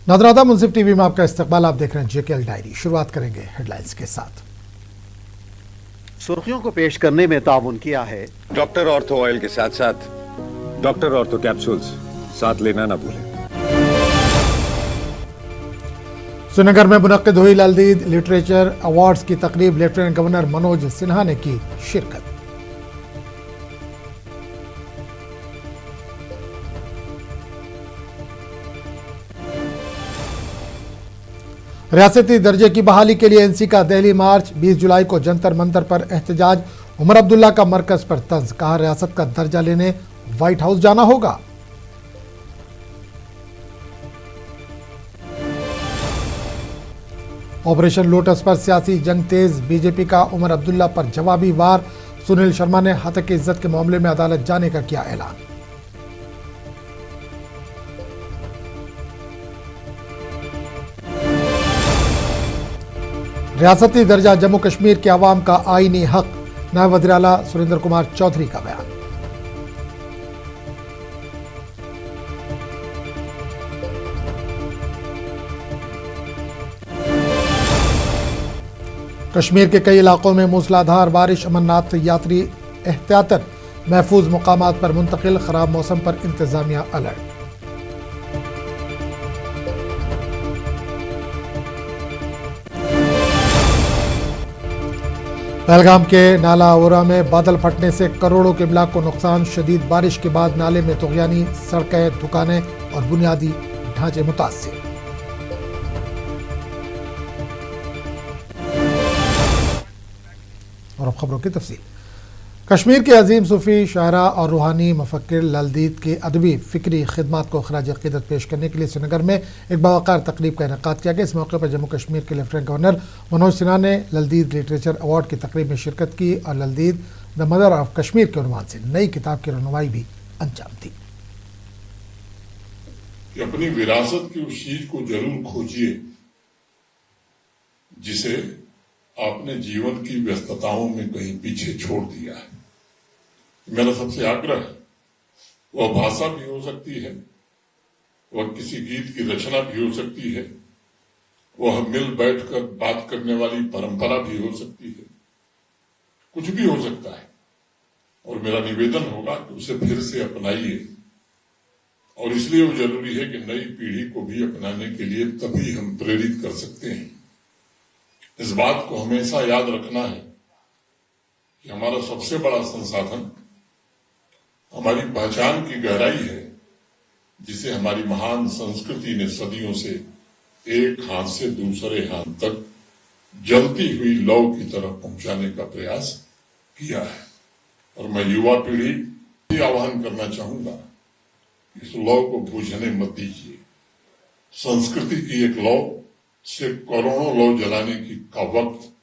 नादरादा मुंसिफ TV में आपका इस्तकबाल। आप देख रहे हैं जेकेएल डायरी। शुरुआत करेंगे हेडलाइंस के साथ। सुर्खियों को पेश करने में ताउन किया है डॉक्टर ऑर्थो ऑयल के साथ साथ डॉक्टर ऑर्थो कैप्सूल्स साथ लेना ना भूलें। श्रीनगर में मुनक्किद हुई ललदीद लिटरेचर अवार्ड्स की तकरीब। लेफ्टिनेंट गवर्नर मनोज सिन्हा ने की शिरकत। रियासती दर्जे की बहाली के लिए एनसी का दिल्ली मार्च। 20 जुलाई को जंतर मंतर पर एहतजाज। उमर अब्दुल्ला का मरकज पर तंज। कहा रियासत का दर्जा लेने व्हाइट हाउस जाना होगा। ऑपरेशन लोटस पर सियासी जंग तेज। बीजेपी का उमर अब्दुल्ला पर जवाबी वार। सुनील शर्मा ने हतक इज्जत के मामले में अदालत जाने का किया ऐलान। रियासती दर्जा जम्मू कश्मीर के अवाम का आईनी हक। नायब वज़ीर आला सुरेंद्र कुमार चौधरी का बयान। कश्मीर के कई इलाकों में मूसलाधार बारिश। अमरनाथ यात्री एहतियातन महफूज मुकामात पर मुंतकिल। खराब मौसम पर इंतजामिया अलर्ट। पहलगाम के नाला ओरा में बादल फटने से करोड़ों के इमलाक को नुकसान। शदीद बारिश के बाद नाले में तुग़यानी। सड़कें, दुकानें और बुनियादी ढांचे मुतासिर। और अब खबरों की तफसील। कश्मीर के अजीम सूफी शायरा और रूहानी मुफक्किर ललदीद की अदबी फ़िक्री खिदमात को खराज अक़ीदत पेश करने के लिए श्रीनगर में एक बावक़ार तकरीब का इनेक़ाद किया गया। इस मौके पर जम्मू कश्मीर के लेफ्टिनेंट गवर्नर मनोज सिन्हा ने ललदीद लिटरेचर अवार्ड की तकरीब में शिरकत की और ललदीद द मदर ऑफ कश्मीर के उन्वान से नई किताब की रनमाई भी अंजाम दी। अपनी विरासत की उस चीज को जरूर खोजिए जिसे आपने जीवन की व्यस्तताओं में कहीं पीछे छोड़ दिया है। मेरा सबसे आग्रह है, वह भाषा भी हो सकती है, वह किसी गीत की रचना भी हो सकती है, वह मिल बैठकर बात करने वाली परंपरा भी हो सकती है, कुछ भी हो सकता है। और मेरा निवेदन होगा कि उसे फिर से अपनाइए। और इसलिए वो जरूरी है कि नई पीढ़ी को भी अपनाने के लिए तभी हम प्रेरित कर सकते हैं। इस बात को हमेशा याद रखना है कि हमारा सबसे बड़ा संसाधन हमारी पहचान की गहराई है, जिसे हमारी महान संस्कृति ने सदियों से एक हाथ से दूसरे हाथ तक जलती हुई लौ की तरफ पहुंचाने का प्रयास किया है। और मैं युवा पीढ़ी भी आह्वान करना चाहूंगा, इस लौ को बुझने मत दीजिए। संस्कृति की एक लौ से करोड़ों लौ जलाने का वक्त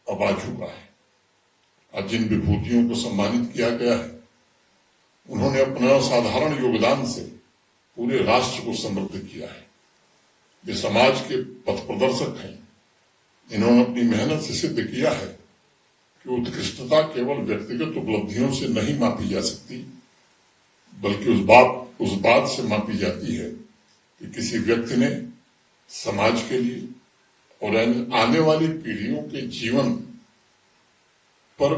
अब आ चुका है। आज जिन विभूतियों को सम्मानित किया गया है, उन्होंने अपने असाधारण योगदान से पूरे राष्ट्र को समृद्ध किया है। वे समाज के पथ प्रदर्शक हैं। इन्होंने अपनी मेहनत से सिद्ध किया है कि उत्कृष्टता केवल व्यक्तिगत उपलब्धियों से नहीं मापी जा सकती, बल्कि उस बात से मापी जाती है कि किसी व्यक्ति ने समाज के लिए और आने वाली पीढ़ियों के जीवन पर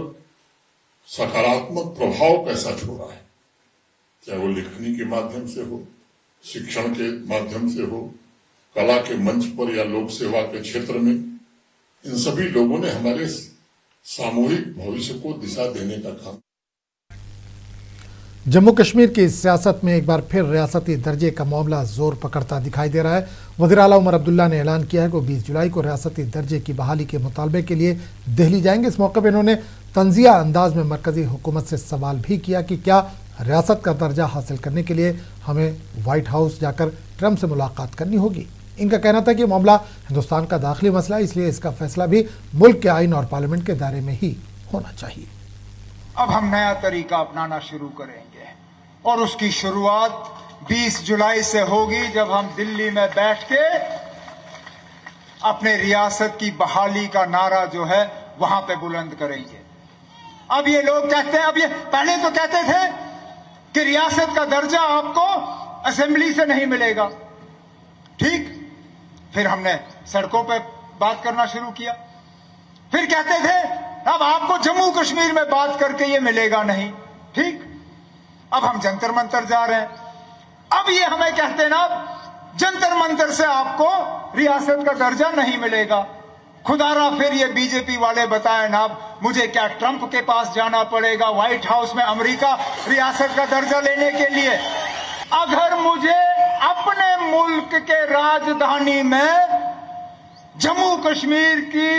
सकारात्मक प्रभाव कैसा छोड़ा है। चाहे वो लिखनी के माध्यम से हो, शिक्षण के माध्यम से हो, कला के मंच पर या लोक सेवा के क्षेत्र में, इन सभी लोगों ने हमारे सामूहिक भविष्य को दिशा देने का काम। जम्मू कश्मीर की सियासत में एक बार फिर रियासती दर्जे का मामला जोर पकड़ता दिखाई दे रहा है। वज़ीर आला उमर अब्दुल्ला ने ऐलान किया है कि 20 जुलाई को रियासती दर्जे की बहाली के मुतालबे के लिए दिल्ली जाएंगे। इस मौके पर इन्होंने तंजिया अंदाज में मरकजी हुकूमत से सवाल भी किया कि क्या रियासत का दर्जा हासिल करने के लिए हमें व्हाइट हाउस जाकर ट्रंप से मुलाकात करनी होगी। इनका कहना था कि मामला हिंदुस्तान का दाखिली मसला है, इसलिए इसका फैसला भी मुल्क के आइन और पार्लियामेंट के दायरे में ही होना चाहिए। अब हम नया तरीका अपनाना शुरू करेंगे और उसकी शुरुआत 20 जुलाई से होगी, जब हम दिल्ली में बैठ के अपने रियासत की बहाली का नारा जो है वहां पे बुलंद करेंगे। अब ये लोग कहते हैं, अब ये पहले तो कहते थे कि रियासत का दर्जा आपको असेंबली से नहीं मिलेगा, ठीक, फिर हमने सड़कों पे बात करना शुरू किया। फिर कहते थे अब आपको जम्मू कश्मीर में बात करके ये मिलेगा नहीं। ठीक, अब हम जंतर मंतर जा रहे हैं। अब ये हमें कहते ना जंतर मंतर से आपको रियासत का दर्जा नहीं मिलेगा। खुदारा फिर ये बीजेपी वाले बताए ना मुझे क्या ट्रंप के पास जाना पड़ेगा व्हाइट हाउस में अमेरिका रियासत का दर्जा लेने के लिए। अगर मुझे अपने मुल्क के राजधानी में जम्मू कश्मीर की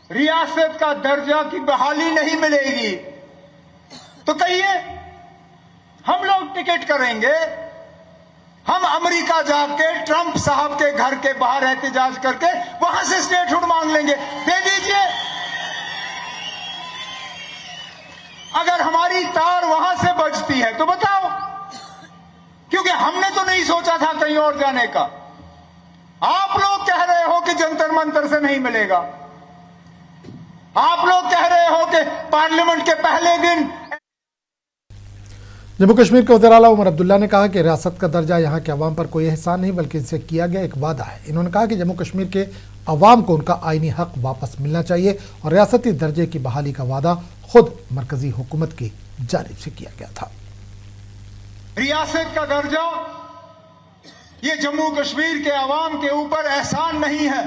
रियासत का दर्जा की बहाली नहीं मिलेगी तो कहिए हम लोग टिकट करेंगे, हम अमेरिका जाके ट्रंप साहब के घर के बाहर एहतजाज करके वहां से स्टेटहुड मांग लेंगे, दे दीजिए। अगर हमारी तार वहां से बजती है तो बताओ, क्योंकि हमने तो नहीं सोचा था कहीं और जाने का। आप लोग कह रहे हो कि जंतर मंतर से नहीं मिलेगा, आप लोग कह रहे हो कि पार्लियामेंट के पहले दिन। जम्मू कश्मीर के वज़ीर आला उमर अब्दुल्ला ने कहा कि रियासत का दर्जा यहाँ के अवाम पर कोई एहसान नहीं बल्कि इनसे किया गया एक वादा है। इन्होंने कहा कि जम्मू कश्मीर के अवाम को उनका आईनी हक वापस मिलना चाहिए और रियासती दर्जे की बहाली का वादा खुद मरकजी हुकूमत की जानिब से किया गया था। रियासत का दर्जा ये जम्मू कश्मीर के अवाम के ऊपर एहसान नहीं है,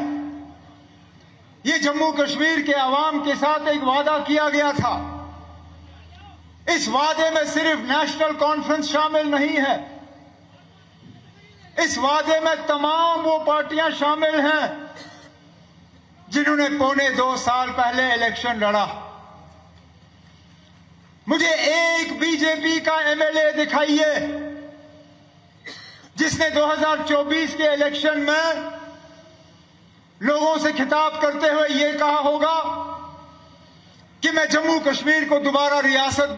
ये जम्मू कश्मीर के अवाम के साथ एक वादा किया गया था। इस वादे में सिर्फ नेशनल कॉन्फ्रेंस शामिल नहीं है, इस वादे में तमाम वो पार्टियां शामिल हैं जिन्होंने 2.25 साल पहले इलेक्शन लड़ा। मुझे एक बीजेपी का एमएलए दिखाइए जिसने 2024 के इलेक्शन में लोगों से खिताब करते हुए यह कहा होगा कि मैं जम्मू कश्मीर को दोबारा रियासत।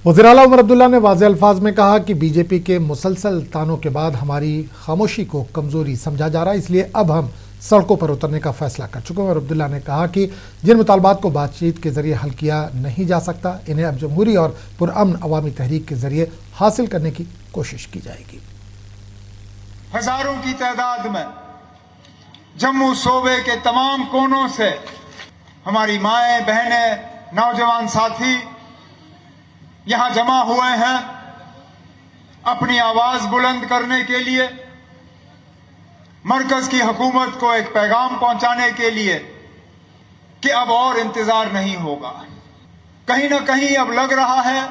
वज़ीर आला उमर अब्दुल्ला ने वाज़ेह अल्फाज में कहा कि बीजेपी के मुसलसल तानों के बाद हमारी खामोशी को कमजोरी समझा जा रहा है, इसलिए अब हम सड़कों पर उतरने का फैसला कर चुके हैं। उमर अब्दुल्ला ने कहा कि जिन मुतालबात को बातचीत के जरिए हल किया नहीं जा सकता, इन्हें अब जमहूरी और पुरअमन अवामी तहरीक के जरिए हासिल करने की कोशिश की जाएगी। हजारों की तादाद में जम्मू सूबे के तमाम कोनों से हमारी माएं, बहनें, नौजवान साथी यहां जमा हुए हैं अपनी आवाज बुलंद करने के लिए, मरकज की हुकूमत को एक पैगाम पहुंचाने के लिए कि अब और इंतजार नहीं होगा। कहीं ना कहीं अब लग रहा है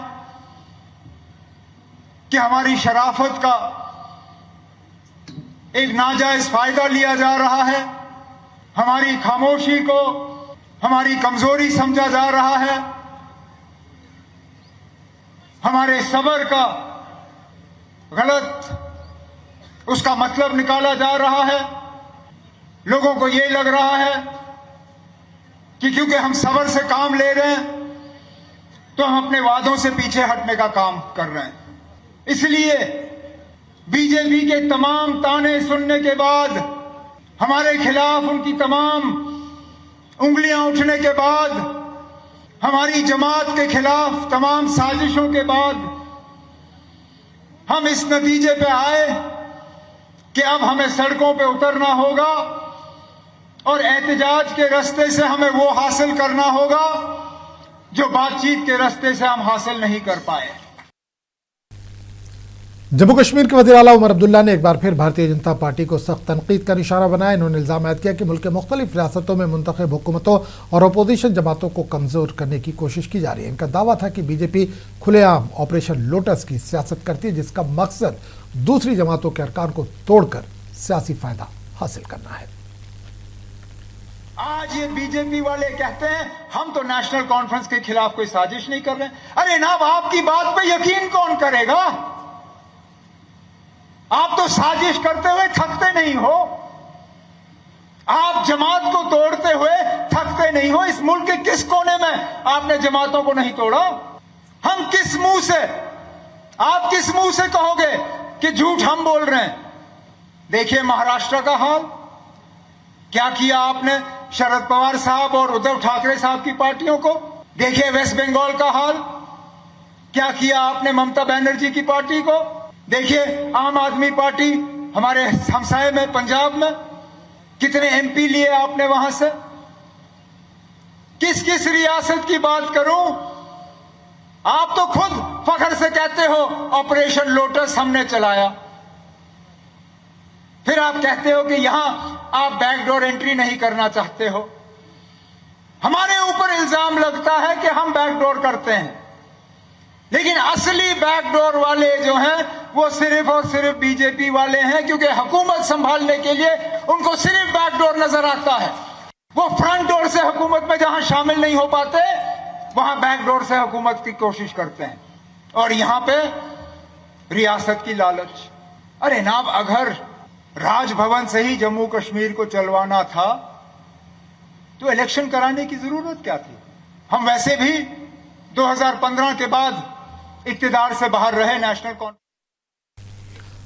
कि हमारी शराफत का एक नाजायज फायदा लिया जा रहा है, हमारी खामोशी को हमारी कमजोरी समझा जा रहा है, हमारे सब्र का गलत उसका मतलब निकाला जा रहा है। लोगों को यह लग रहा है कि क्योंकि हम सब्र से काम ले रहे हैं तो हम अपने वादों से पीछे हटने का काम कर रहे हैं। इसलिए बीजेपी के तमाम ताने सुनने के बाद, हमारे खिलाफ उनकी तमाम उंगलियां उठने के बाद, हमारी जमात के खिलाफ तमाम साजिशों के बाद हम इस नतीजे पे आए कि अब हमें सड़कों पे उतरना होगा और एहतजाज के रास्ते से हमें वो हासिल करना होगा जो बातचीत के रास्ते से हम हासिल नहीं कर पाए। जम्मू कश्मीर के वज़ीर आला उमर अब्दुल्ला ने एक बार फिर भारतीय जनता पार्टी को सख्त तनकीद का निशाना बनाया। इन्होंने इल्जाम आयद किया कि मुल्क के मुख्तलिफ रियासतों में मुंतखब हुकूमतों और अपोजिशन जमातों को कमजोर करने की कोशिश की जा रही है। इनका दावा था कि बीजेपी खुलेआम ऑपरेशन लोटस की सियासत करती है, जिसका मकसद दूसरी जमातों के अरकान को तोड़कर सियासी फायदा हासिल करना है। आज ये बीजेपी वाले कहते हैं हम तो नेशनल कॉन्फ्रेंस के खिलाफ कोई साजिश नहीं कर रहे। अरे ना, आपकी बात पे यकीन कौन करेगा? आप तो साजिश करते हुए थकते नहीं हो, आप जमात को तोड़ते हुए थकते नहीं हो। इस मुल्क के किस कोने में आपने जमातों को नहीं तोड़ा? हम किस मुंह से, आप किस मुंह से कहोगे कि झूठ हम बोल रहे हैं? देखिए महाराष्ट्र का हाल, क्या किया आपने शरद पवार साहब और उद्धव ठाकरे साहब की पार्टियों को। देखिए वेस्ट बंगाल का हाल, क्या किया आपने ममता बनर्जी की पार्टी को। देखिए आम आदमी पार्टी हमारे हमसाये में पंजाब में कितने एमपी लिए आपने वहां से? किस किस रियासत की बात करूं? आप तो खुद फख्र से कहते हो ऑपरेशन लोटस हमने चलाया, फिर आप कहते हो कि यहां आप बैकडोर एंट्री नहीं करना चाहते हो। हमारे ऊपर इल्जाम लगता है कि हम बैकडोर करते हैं, लेकिन असली बैकडोर वाले जो हैं वो सिर्फ और सिर्फ बीजेपी वाले हैं, क्योंकि हुकूमत संभालने के लिए उनको सिर्फ बैकडोर नजर आता है। वो फ्रंट डोर से हुकूमत में जहां शामिल नहीं हो पाते, वहां बैकडोर से हुकूमत की कोशिश करते हैं। और यहां पे रियासत की लालच। अरे नाब, अगर राजभवन से ही जम्मू कश्मीर को चलवाना था तो इलेक्शन कराने की जरूरत क्या थी? हम वैसे भी 2015 के बाद इक्तिदार से बाहर रहे। नेशनल कॉन्फ्रेंस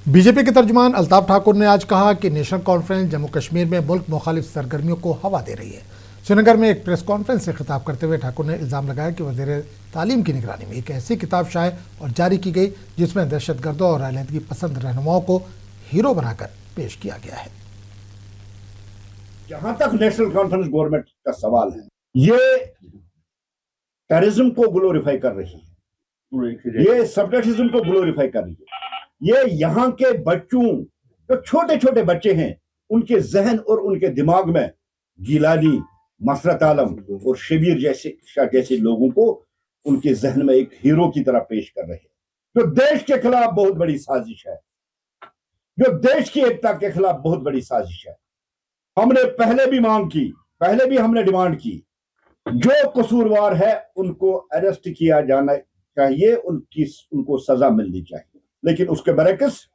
बीजेपी के तर्जुमान अल्ताफ ठाकुर ने आज कहा कि नेशनल कॉन्फ्रेंस जम्मू कश्मीर में मुल्क मुखालिफ सरगर्मियों को हवा दे रही है। श्रीनगर में एक प्रेस कॉन्फ्रेंस से खिताब करते हुए ठाकुर ने इल्जाम लगाया कि वज़ीर तालीम की निगरानी में एक ऐसी किताब शाये और जारी की गई जिसमें दहशतगर्दों और अलहदगी पसंद रहनुमाओं को हीरो बनाकर पेश किया गया है। जहां तक नेशनल कॉन्फ्रेंस गवर्नमेंट का सवाल है, ये टेररिज्म को ग्लोरीफाई कर रही है, ये सेपरेटिज्म को ग्लोरीफाई कर रही है। ये यहाँ के बच्चों, जो छोटे छोटे बच्चे हैं, उनके जहन और उनके दिमाग में गिलानी, मसरत आलम और शबीर जैसे लोगों को उनके जहन में एक हीरो की तरह पेश कर रहे हैं, जो देश के खिलाफ बहुत बड़ी साजिश है, जो देश की एकता के खिलाफ बहुत बड़ी साजिश है। हमने पहले भी मांग की, पहले भी हमने डिमांड की, जो कसूरवार है उनको अरेस्ट किया जाना चाहिए, उनको सजा मिलनी चाहिए। लेकिन उसके बरक्स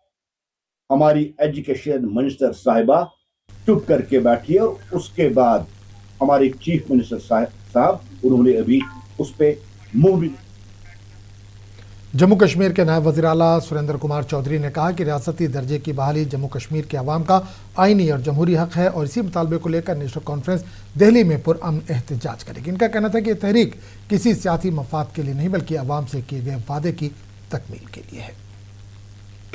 हमारी एजुकेशन मिनिस्टर साहिबा चुप करके बैठी है, और उसके बाद हमारे चीफ मिनिस्टर साहब उन्होंने अभी उस पर मुंह भी। जम्मू कश्मीर के नायब वज़ीर आला सुरेंद्र कुमार चौधरी ने कहा कि रियासती दर्जे की बहाली जम्मू कश्मीर के अवाम का आईनी और जमहूरी हक है और इसी मुतालबे को लेकर नेशनल कॉन्फ्रेंस दिल्ली में पुरअमन एहतजाज करेगी। इनका कहना था कि यह तहरीक किसी सियासी मफाद के लिए नहीं बल्कि अवाम से किए गए वादे की तकमील के लिए है।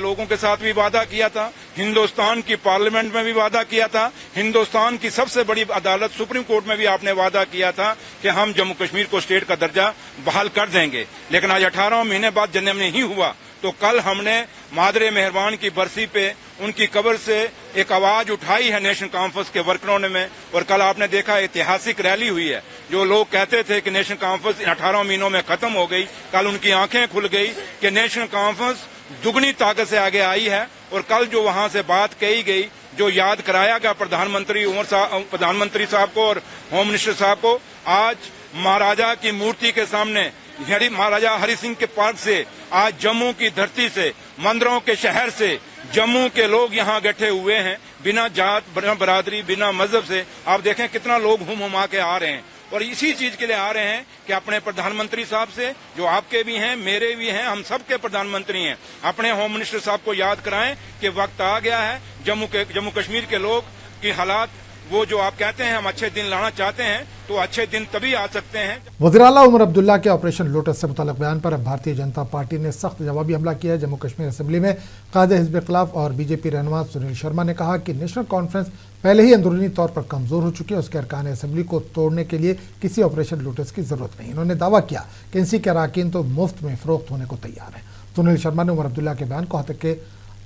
लोगों के साथ भी वादा किया था, हिंदुस्तान की पार्लियामेंट में भी वादा किया था, हिंदुस्तान की सबसे बड़ी अदालत सुप्रीम कोर्ट में भी आपने वादा किया था कि हम जम्मू कश्मीर को स्टेट का दर्जा बहाल कर देंगे। लेकिन आज 18 महीने बाद जन्म नहीं हुआ, तो कल हमने मादरे मेहरबान की बरसी पे उनकी कब्र से एक आवाज उठाई है नेशनल कॉन्फ्रेंस के वर्करों ने में, और कल आपने देखा ऐतिहासिक रैली हुई है। जो लोग कहते थे कि नेशनल कॉन्फ्रेंस 18 महीनों में खत्म हो गई, कल उनकी आंखें खुल गई कि नेशनल कॉन्फ्रेंस दुगनी ताकत से आगे आई है। और कल जो वहां से बात कही गई, जो याद कराया गया प्रधानमंत्री साहब को और होम मिनिस्टर साहब को, आज महाराजा की मूर्ति के सामने, महाराजा हरि सिंह के पार्क से, आज जम्मू की धरती से, मंदिरों के शहर से जम्मू के लोग यहाँ बैठे हुए हैं, बिना जात, बिना बरादरी, बिना मजहब से। आप देखें कितना लोग हुमा के आ रहे हैं, और इसी चीज के लिए आ रहे हैं कि अपने प्रधानमंत्री साहब से, जो आपके भी हैं, मेरे भी हैं, हम सबके प्रधानमंत्री हैं, अपने होम मिनिस्टर साहब को याद कराएं कि वक्त आ गया है। जम्मू कश्मीर के लोग की हालात, वो जो आप कहते हैं हम अच्छे दिन लाना चाहते हैं, तो अच्छे दिन तभी आ सकते हैं। वज़ीर आला उमर अब्दुल्ला के ऑपरेशन लोटस से मुताल्लिक़ बयान पर अब भारतीय जनता पार्टी ने सख्त जवाबी हमला किया है। जम्मू कश्मीर असेंबली में क़ायदे हिज़्ब इख्तिलाफ और बीजेपी रहनुमा सुनील शर्मा ने कहा कि नेशनल कॉन्फ्रेंस पहले ही अंदरूनी तौर पर कमज़ोर हो चुकी है, उसके अरकान असेंबली को तोड़ने के लिए किसी ऑपरेशन लोटस की ज़रूरत नहीं। उन्होंने दावा किया कि एनसी के अरकान तो मुफ्त में फ़रोख्त होने को तैयार हैं। सुनील शर्मा ने उमर अब्दुल्ला के बयान को हद के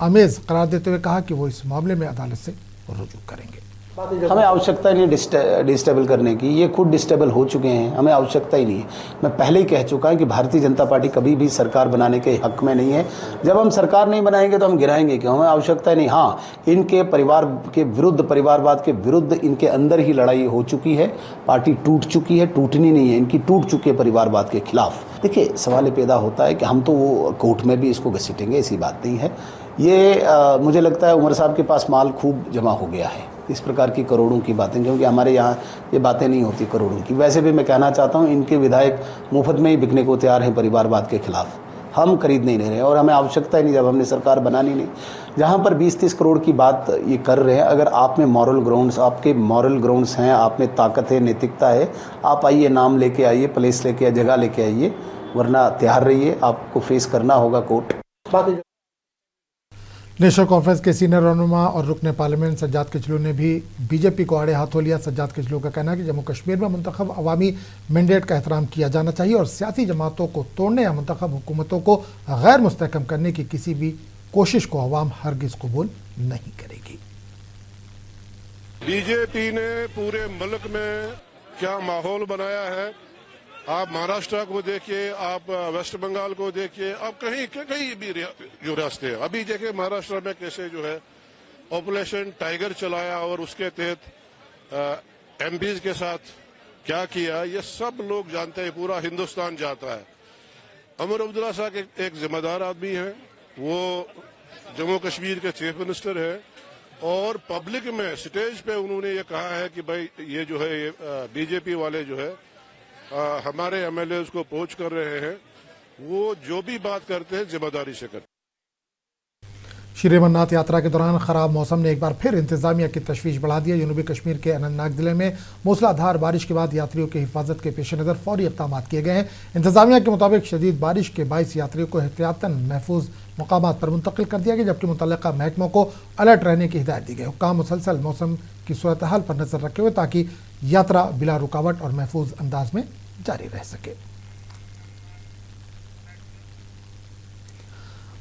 आमेज़ करार देते हुए कहा कि वो इस मामले में अदालत से रुजू करेंगे। हमें आवश्यकता ही नहीं डिस्टेबल करने की, ये खुद डिस्टेबल हो चुके हैं, हमें आवश्यकता ही नहीं है। मैं पहले ही कह चुका हूं कि भारतीय जनता पार्टी कभी भी सरकार बनाने के हक में नहीं है। जब हम सरकार नहीं बनाएंगे तो हम गिराएंगे क्यों? हमें आवश्यकता ही नहीं। हाँ, इनके परिवार के विरुद्ध, परिवारवाद के विरुद्ध इनके अंदर ही लड़ाई हो चुकी है, पार्टी टूट चुकी है, टूटनी नहीं है, इनकी टूट चुकी है परिवारवाद के खिलाफ। देखिए, सवाल पैदा होता है कि हम तो वो कोर्ट में भी इसको घसीटेंगे, ऐसी बात नहीं है। ये मुझे लगता है उमर साहब के पास माल खूब जमा हो गया है, इस प्रकार की करोड़ों की बातें, क्योंकि हमारे यहाँ ये बातें नहीं होती करोड़ों की। वैसे भी मैं कहना चाहता हूँ, इनके विधायक मुफ्त में ही बिकने को तैयार हैं परिवारवाद के खिलाफ। हम खरीद नहीं रहे हैं और हमें आवश्यकता ही नहीं, जब हमने सरकार बनानी नहीं। जहाँ पर 20-30 करोड़ की बात ये कर रहे हैं, अगर आप में मॉरल ग्राउंड्स, आपके मॉरल ग्राउंड्स हैं, आप में ताकत है, नैतिकता है, आप आइए, नाम लेके आइए, प्लेस लेके आइए, जगह लेके आइए, वरना तैयार रहिए, आपको फेस करना होगा कोर्ट। नेशनल कॉन्फ्रेंस के सीनियर रहनुमा और रुकने पार्लियामेंट सज्जाद किचलू ने भी बीजेपी को आड़े हाथों लिया। सज्जाद किचलू का कहना है कि जम्मू कश्मीर में मुंतखब अवामी मैंडेट का एहतराम किया जाना चाहिए और सियासी जमातों को तोड़ने या मुंतखब हुकूमतों को गैर मुस्तहकम करने की किसी भी कोशिश को अवाम हरगिज कबूल नहीं करेगी। बीजेपी ने पूरे मुल्क में क्या माहौल बनाया है, आप महाराष्ट्र को देखिए, आप वेस्ट बंगाल को देखिए, आप कहीं भी जो रास्ते हैं, अभी देखिए महाराष्ट्र में कैसे जो है ऑपरेशन टाइगर चलाया और उसके तहत एमपीज के साथ क्या किया, ये सब लोग जानते हैं, पूरा हिंदुस्तान जानता है। उमर अब्दुल्ला साहब एक जिम्मेदार आदमी है, वो जम्मू कश्मीर के चीफ मिनिस्टर है और पब्लिक में स्टेज पे उन्होंने ये कहा है कि भाई ये जो है ये बीजेपी वाले जो है हमारे एमएलए को पोच कर रहे हैं, वो जो भी बात करते हैं जिम्मेदारी से करते हैं। श्री अमरनाथ यात्रा के दौरान खराब मौसम ने एक बार फिर इंतजामिया की तशवीश बढ़ा दी है। जनूबी कश्मीर के अनंतनाग जिले में मूसलाधार बारिश के बाद यात्रियों की हिफाजत के पेश नज़र फौरी इक़दाम किए गए हैं। इंतजामिया के मुताबिक शदीद बारिश के बाईस यात्रियों को एहतियातन महफूज मकामात पर मुंतकिल कर दिया गया, जबकि मुतल्लिका महकमों को अलर्ट रहने की हिदायत दी गई। हुक्काम मुसलसल मौसम की सूरत हाल पर नजर रखे हुए ताकि यात्रा बिला रुकावट और महफूज अंदाज में जारी रह सके।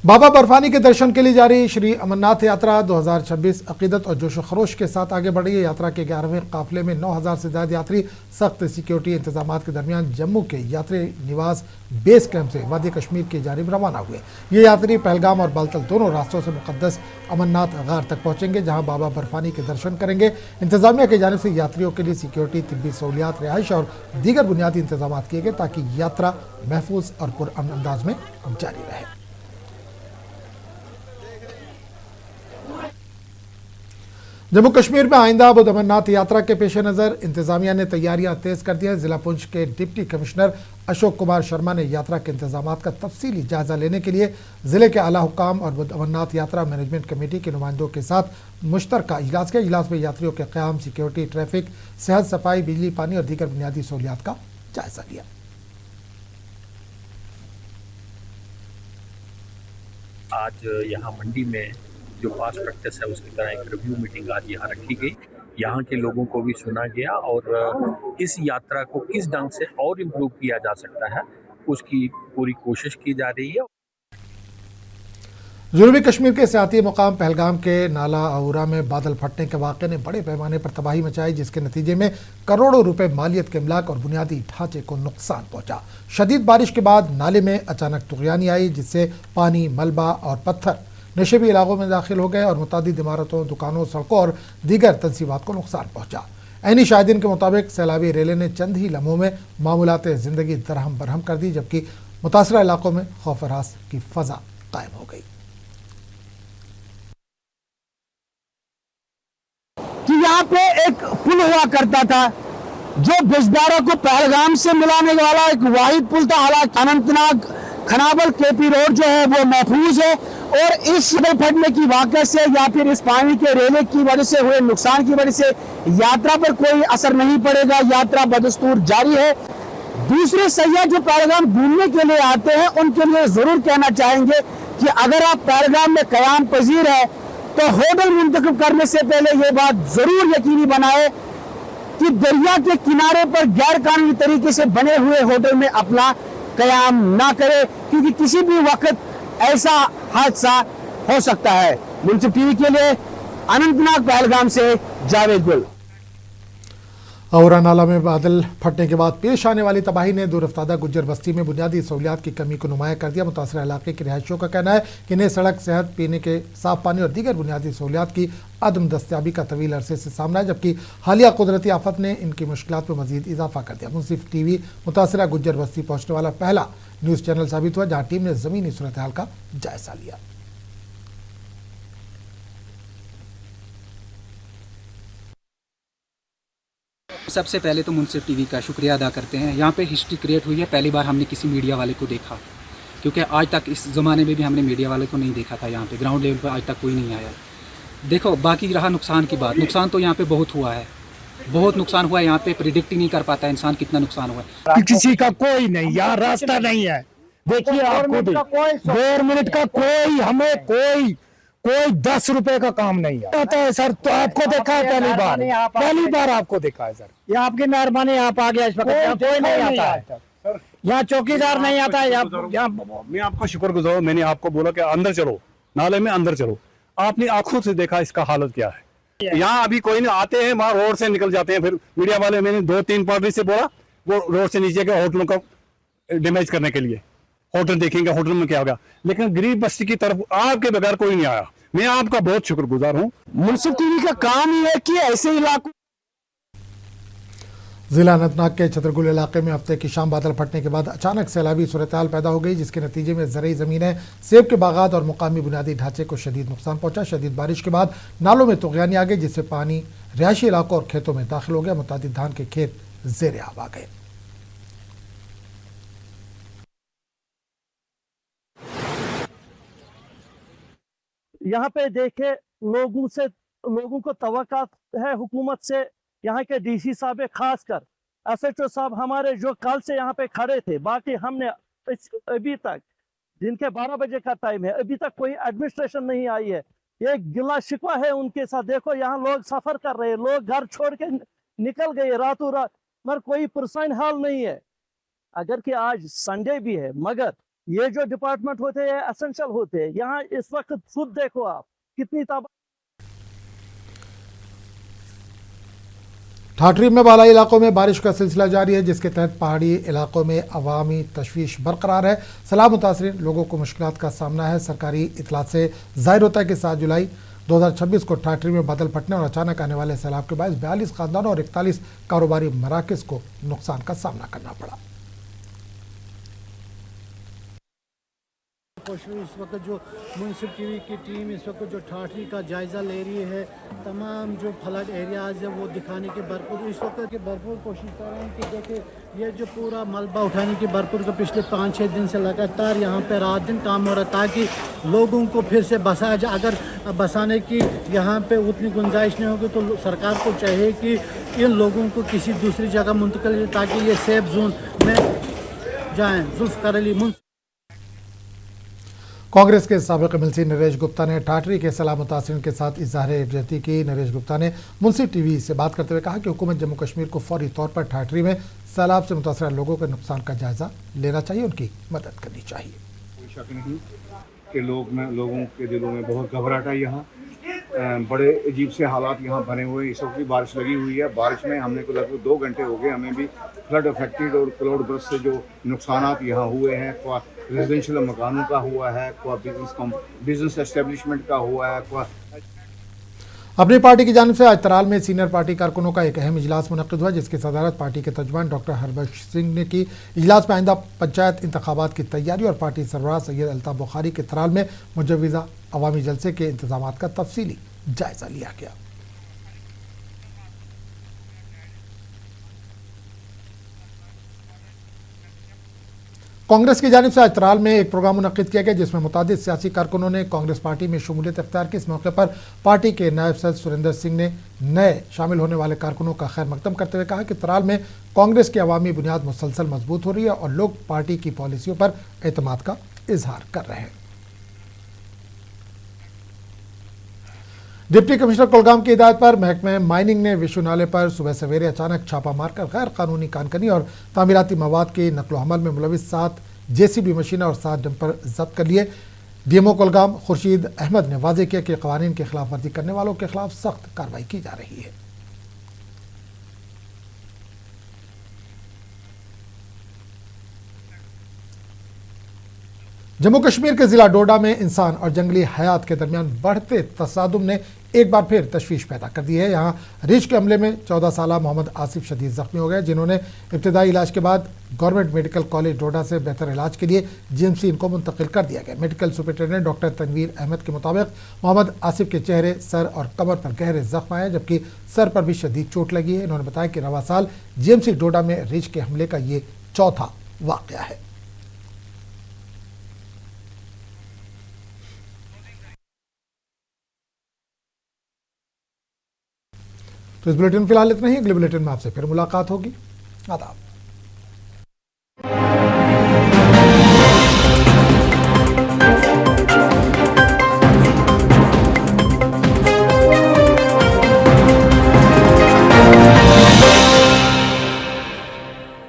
बाबा बर्फानी के दर्शन के लिए जारी श्री अमरनाथ यात्रा 2026 अकीदत और जोश खरोश के साथ आगे बढ़ रही है। यात्रा के 11वें काफिले में 9,000 से ज्यादा यात्री सख्त सिक्योरिटी इंतजाम के दरमियान जम्मू के यात्री निवास बेस कैंप से वादी कश्मीर की जानिब रवाना हुए। ये यात्री पहलगाम और बालतल दोनों रास्तों से मुकद्दस अमरनाथ गार तक पहुंचेंगे, जहां बाबा बर्फानी के दर्शन करेंगे। इंतजामिया की जानिब से यात्रियों के लिए सिक्योरिटी, तिब्बी सहूलियात, रिहाइश और दीगर बुनियादी इंतजाम किए गए ताकि यात्रा महफूज और पुरअमन अंदाज में जारी रहे। जम्मू कश्मीर में आइंदा बुध अमरनाथ यात्रा के पेश नज़र इंतजामिया ने तैयारियां तेज कर दी हैं। जिला पुंछ के डिप्टी कमिश्नर अशोक कुमार शर्मा ने यात्रा के इंतजामात का तफसीली जायजा लेने के लिए जिले के आला हुकाम और बुध अमरनाथ यात्रा मैनेजमेंट कमेटी के नुमाइंदों के साथ मुश्तरका इजलास किया। इजलास में यात्रियों के क़याम, सिक्योरिटी, ट्रैफिक, सेहत, सफाई, बिजली, पानी और दीगर बुनियादी सहूलियात का जायजा लिया। आज यहाँ मंडी में जो पास प्रैक्टिस है उसकी तरह एक रिव्यू मीटिंग आज यहाँ रखी गई। यहाँ के लोगों को भी सुना गया और इस यात्रा को किस ढंग से और इम्प्रूव किया जा सकता है उसकी पूरी कोशिश की जा रही है। जनूबी कश्मीर के सियाती मुकाम पहलगाम के नाला औरा में बादल फटने के वाक़े ने बड़े पैमाने पर तबाही मचाई, जिसके नतीजे में करोड़ों रुपए मालियत के इमलाक और बुनियादी ढांचे को नुकसान पहुंचा। शदीद बारिश के बाद नाले में अचानक तुग़यानी आई, जिससे पानी, मलबा और पत्थर नशेबी इलाकों में दाखिल हो गए और मुतादिद इमारतों, दुकानों, सड़कों और दीगर तंसीबात को नुकसान पहुंचा। ऐनी शाहिदीन के मुताबिक सैलाबी रेले ने चंद ही लम्हों में मामूलात ज़िंदगी दरहम बरहम कर दी, जबकि मुतासरा इलाकों में खौफ हरास की फ़ज़ा कायम हो गई। कि यहाँ पे एक पुल हुआ करता था जो बिजदारा को पहलगाम से मिलाने वाला एक वाहिद पुल था। हालांकि अनंतनाग खनाबल केपी रोड जो है वो महफूज है और इस फटने की वाक़े से या फिर इस पानी के रेले की वजह से हुए नुकसान की वजह से यात्रा पर कोई असर नहीं पड़ेगा। यात्रा बदस्तूर जारी है। दूसरे सयाह जो पहलगाम घूमने के लिए आते हैं उनके लिए जरूर कहना चाहेंगे कि अगर आप पहलगाम में क़याम पजीर है तो होटल मुंतखब करने से पहले ये बात जरूर यकीनी बनाए कि दरिया के किनारे पर गैर कानूनी तरीके से बने हुए होटल में अपना क़याम ना करे, क्योंकि किसी भी वक्त ऐसा हादसा हो सकता है। मुंसिफ टीवी के लिए अनंतनाग पहलगाम से जावेद गुल। औरा नाला में बादल फटने के बाद पेश आने वाली तबाही ने दूरअफ्तादा गुज्जर बस्ती में बुनियादी सहूलियात की कमी को नुमाया कर दिया। मुतासरा इलाके के रिहायशियों का कहना है कि नए सड़क, सेहत, पीने के साफ पानी और दीगर बुनियादी सहूलियात की अदम दस्तियाबी का तवील अरसे से सामना है, जबकि हालिया कुदरती आफत ने इनकी मुश्किलात में मजीद इजाफा कर दिया। मुंसिफ टीवी मुतासरा गुज्जर बस्ती पहुंचने वाला पहला न्यूज़ चैनल साबित हुआ जहाँ टीम ने ज़मीनी सूरत हाल का जायजा लिया। सबसे पहले तो मुंसिफ टीवी का शुक्रिया अदा करते हैं। यहाँ पे हिस्ट्री क्रिएट हुई है, पहली बार हमने किसी मीडिया वाले को देखा, क्योंकि आज तक इस ज़माने में भी हमने मीडिया वाले को नहीं देखा था। यहाँ पे ग्राउंड लेवल पर आज तक कोई नहीं आया। देखो, बाकी रहा नुकसान की बात, नुकसान तो यहाँ पे बहुत हुआ है, बहुत नुकसान हुआ है। यहाँ पे प्रिडिक्ट ही नहीं कर पाता इंसान कितना नुकसान हुआ है। किसी का कोई नहीं, यहाँ रास्ता नहीं है। देखिए आपको 2 मिनट का कोई हमें कोई 10 रुपए का काम नहीं आता है सर। तो आपको देखा है पहली बार आपको देखा है सर। ये आपकी मेहरबानी, आप आ गया इस वक्त, कोई नहीं आता है यहाँ, चौकीदार नहीं आता है यहाँ। मैं आपका शुक्रगुजार हूँ। मैंने आपको बोला कि अंदर चलो, नाले में अंदर चलो, आपने आंखों से देखा इसका हालत क्या है। यहाँ अभी कोई नहीं आते हैं, वहाँ रोड से निकल जाते हैं। फिर मीडिया वाले, मैंने 2-3 पार्टी से बोला वो रोड से नीचे के होटलों का डैमेज करने के लिए, होटल देखेंगे होटल में क्या होगा, लेकिन गरीब बस्ती की तरफ आपके बगैर कोई नहीं आया। मैं आपका बहुत शुक्रगुजार हूँ। मुंसिफ टीवी का काम ही है कि ऐसे इलाकों। जिला अनंतनाग के छतरगुल इलाके में हफ्ते की शाम बादल फटने के बाद अचानक सैलाबी सूरत-ए-हाल पैदा हो गई, जिसके नतीजे में ज़रई ज़मीनें, सेब के बागात और मुकामी बुनियादी ढांचे को शदीद नुकसान पहुंचा। शदीद बारिश के बाद नालों में तुग़यानी आ गई, जिससे पानी रिहायशी इलाकों और खेतों में दाखिल हो गया। मुतादिद धान के खेत ज़ेर आब आ गए। यहाँ पे देखे लोगों को तवक्का है हुकूमत से, यहाँ के डीसी साहब खासकर एसएचओ साहब हमारे जो कल से यहाँ पे खड़े थे। बाकी हमने अभी तक, दिन के 12 बजे का टाइम है, अभी तक कोई एडमिनिस्ट्रेशन नहीं आई है। ये गिला शिकवा है उनके साथ। देखो यहाँ लोग सफर कर रहे हैं, लोग घर छोड़ के निकल गए रातों रात, मगर कोई पुरसान हाल नहीं है। अगर कि आज संडे भी है, मगर ये जो डिपार्टमेंट होते हैं एसेंशियल होते हैं। यहाँ इस वक्त खुद देखो आप कितनी ठाठरी में बालाई इलाकों में बारिश का सिलसिला जारी है, जिसके तहत पहाड़ी इलाकों में अवामी तशवीश बरकरार है। सैलाब मुतासरीन लोगों को मुश्किलात का सामना है। सरकारी इतलात से जाहिर होता है कि 7 जुलाई 2026 को ठाठरी में बादल फटने और अचानक आने वाले सैलाब के बायस 42 खानदानों और 41 कारोबारी मराकज को नुकसान का सामना करना पड़ा। इस वक्त जो मुंसिफ टीवी की टीम इस वक्त जो ठाठरी का जायज़ा ले रही है, तमाम जो फ्लड एरियाज़ है वो दिखाने की भरपूर इस वक्त की भरपूर कोशिश कर रहे हैं कि देखिए ये जो पूरा मलबा उठाने की भरपूर का पिछले 5-6 दिन से लगातार यहाँ पे रात दिन काम हो रहा है, ताकि लोगों को फिर से बसाया जाए। अगर बसाने की यहाँ पे उतनी गुंजाइश नहीं होगी तो सरकार को चाहिए कि इन लोगों को किसी दूसरी जगह मुंतकिल, ताकि ये सेफ जोन में जाएँ। जुल्फ़िकार अली कांग्रेस के साबिक़ एमएलसी नरेश गुप्ता ने ठाठरी के सैलाब मुतासरीन के साथ इज़हार यकजहती की। नरेश गुप्ता ने मुंसिफ टीवी से बात करते हुए कहा कि हुकूमत जम्मू कश्मीर को फौरी तौर पर ठाठरी में सैलाब से मुतासर लोगों के नुकसान का जायजा लेना चाहिए, उनकी मदद करनी चाहिए। कोई शक नहीं कि लोगों के दिलों में बहुत घबराहट है। यहाँ बड़े अजीब से हालात यहाँ बने हुए। इस वक्त भी बारिश लगी हुई है। बारिश में हमने को लगभग 2 घंटे हो गए, हमें भी फ्लड अफेक्टेड और क्लाउड बर्स्ट से जो नुकसानात यहाँ हुए हैं, कोई रेजिडेंशियल मकानों का हुआ है, कोई बिजनेस एस्टेब्लिशमेंट का हुआ है। अपनी पार्टी की जानिब से आज तराल में सीनियर पार्टी कारकुनों का एक अहम इजलास मुनक्किद हुआ, जिसकी सदारत पार्टी के तर्जुमान डॉक्टर हरबख्श सिंह ने की। इजलास में आइंदा पंचायत इंतखाबात की तैयारी और पार्टी सरबराह सैयद अल्ताफ बुखारी के तराल में मुजव्विज़ा अवामी जलसे के इंतजाम का तफसीली जायजा लिया गया। कांग्रेस की जानिब से आज तराल में एक प्रोग्राम मुनक्किद किया गया, जिसमें मुतादिद सियासी कारकुनों ने कांग्रेस पार्टी में शमूलियत इख्तियार की। इस मौके पर पार्टी के नायब सदर सुरेंद्र सिंह ने नए शामिल होने वाले कारकुनों का खैर मकदम करते हुए कहा कि तराल में कांग्रेस की अवामी बुनियाद मुसलसल मजबूत हो रही है और लोग पार्टी की पॉलिसियों पर एतमाद का इजहार कर रहे हैं। डिप्टी कमिश्नर कुलगाम की हिदायत पर महकमे माइनिंग ने विशु नाले पर सुबह सवेरे अचानक छापा मारकर गैर कानूनी कानकनी और तामीराती मवाद के नकलो हमल में मुलविस 7 जेसीबी मशीन और 7 डंपर जब्त कर लिए। डीएमओ कुलगाम खुर्शीद अहमद ने वाजे किया कि कवानीन की खिलाफ वर्जी करने वालों के खिलाफ सख्त कार्रवाई की जा रही है। जम्मू कश्मीर के जिला डोडा में इंसान और जंगली हयात के दरमियान बढ़ते तसादुम ने एक बार फिर तशवीश पैदा कर दी है। यहाँ रीछ के हमले में 14 साला मोहम्मद आसिफ शदीद जख्मी हो गए, जिन्होंने इब्तदाई इलाज के बाद गवर्नमेंट मेडिकल कॉलेज डोडा से बेहतर इलाज के लिए जीएमसी इनको मुंतकिल कर दिया गया। Medical superintendent doctor Tanveer Ahmed के मुताबिक मोहम्मद आसिफ के चेहरे, सर और कमर पर गहरे जख्म आए, जबकि सर पर भी शदीद चोट लगी है। इन्होंने बताया कि रवा साल जीएमसी डोडा में रीछ के हमले का ये चौथा वाकया है। तो इस बुलेटिन में फिलहाल इतना ही। अगले बुलेटिन में आपसे फिर मुलाकात होगी। आदाब।